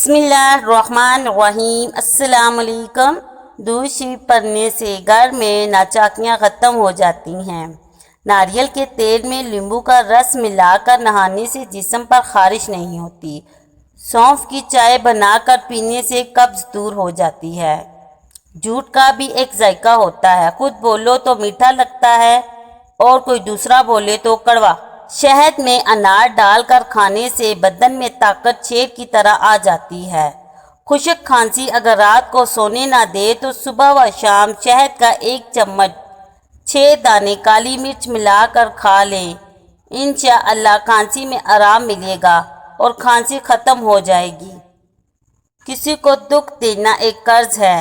बिस्मिल्लाहिर्रहमानिर्रहीम। अस्सलाम वालेकुम। दूध शरीफ पढ़ने से घर में नाचाकियाँ ख़त्म हो जाती हैं। नारियल के तेल में नींबू का रस मिलाकर नहाने से जिस्म पर खारिश नहीं होती। सौंफ की चाय बनाकर पीने से कब्ज़ दूर हो जाती है। झूठ का भी एक जायका होता है, खुद बोलो तो मीठा लगता है और कोई दूसरा बोले तो कड़वा। शहद में अनार डालकर खाने से बदन में ताकत शेर की तरह आ जाती है। खुश्क खांसी अगर रात को सोने ना दे तो सुबह व शाम शहद का 1 चम्मच 6 दाने काली मिर्च मिलाकर खा लें। इंशाअल्लाह खांसी में आराम मिलेगा और खांसी ख़त्म हो जाएगी। किसी को दुख देना एक कर्ज है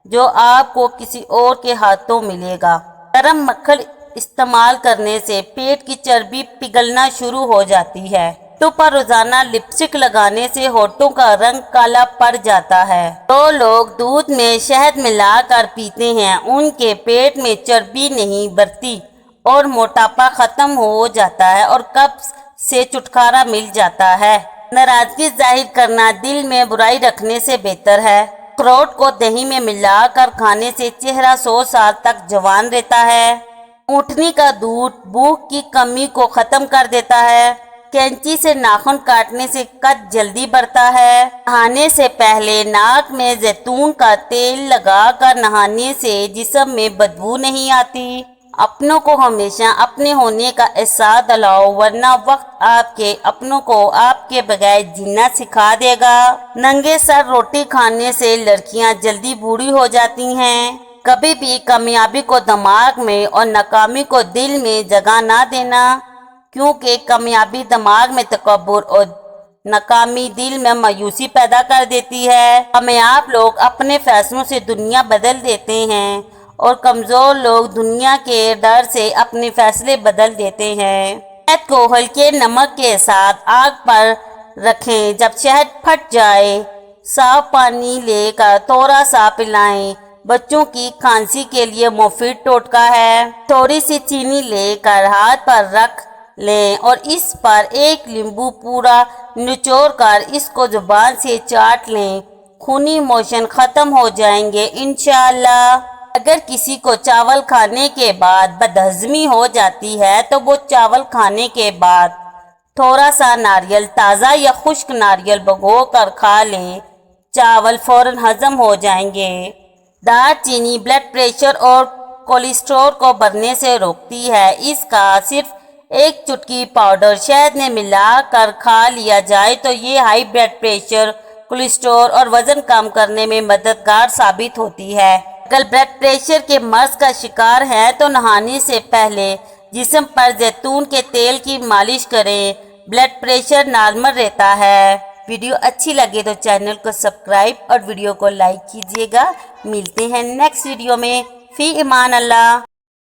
जो आपको किसी और के हाथों मिलेगा। गरम मक्खन इस्तेमाल करने से पेट की चर्बी पिघलना शुरू हो जाती है। होठों पर रोजाना लिपस्टिक लगाने से होठों का रंग काला पड़ जाता है। जो लोग दूध में शहद मिलाकर पीते हैं उनके पेट में चर्बी नहीं बढ़ती और मोटापा खत्म हो जाता है और कब्ज से छुटकारा मिल जाता है। नाराजगी जाहिर करना दिल में बुराई रखने से बेहतर है। अखरोट को दही में मिलाकर खाने से चेहरा 100 साल तक जवान रहता है। ऊँटनी का दूध भूख की कमी को खत्म कर देता है। कैंची से नाखून काटने से कद जल्दी बढ़ता है। नहाने से पहले नाक में जैतून का तेल लगाकर नहाने से जिस्म में बदबू नहीं आती। अपनों को हमेशा अपने होने का एहसास दिलाओ, वरना वक्त आपके अपनों को आपके बगैर जीना सिखा देगा। नंगे सर रोटी खाने से लड़कियां जल्दी बूढ़ी हो जाती हैं। कभी भी कामयाबी को दिमाग में और नाकामी को दिल में जगह ना देना, क्योंकि कामयाबी दिमाग में तकब्बुर और नाकामी दिल में मायूसी पैदा कर देती है। कामयाब लोग अपने फैसलों से दुनिया बदल देते हैं और कमज़ोर लोग दुनिया के डर से अपने फैसले बदल देते हैं। शहद को हल्के नमक के साथ आग पर रखें। जब शहद फट जाए साफ पानी लेकर थोड़ा सा पिलाएं। बच्चों की खांसी के लिए मुफीद टोटका है। थोड़ी सी चीनी लेकर हाथ पर रख लें और इस पर 1 नींबू पूरा निचोड़कर इसको जुबान से चाट लें। खूनी मोशन खत्म हो जाएंगे इंशाअल्लाह। अगर किसी को चावल खाने के बाद बदहजमी हो जाती है तो वो चावल खाने के बाद थोड़ा सा नारियल, ताज़ा या खुश्क नारियल भिगोकर खा लें। चावल फौरन हजम हो जाएंगे। दालचीनी ब्लड प्रेशर और कोलेस्ट्रॉल को बढ़ने से रोकती है। इसका सिर्फ 1 चुटकी पाउडर शहद में मिलाकर खा लिया जाए तो ये हाई ब्लड प्रेशर, कोलेस्ट्रॉल और वजन कम करने में मददगार साबित होती है। अगर ब्लड प्रेशर के मर्ज का शिकार है तो नहाने से पहले जिस्म पर जैतून के तेल की मालिश करें। ब्लड प्रेशर नॉर्मल रहता है। वीडियो अच्छी लगे तो चैनल को सब्सक्राइब और वीडियो को लाइक कीजिएगा। मिलते हैं नेक्स्ट वीडियो में। फी इमान अल्लाह।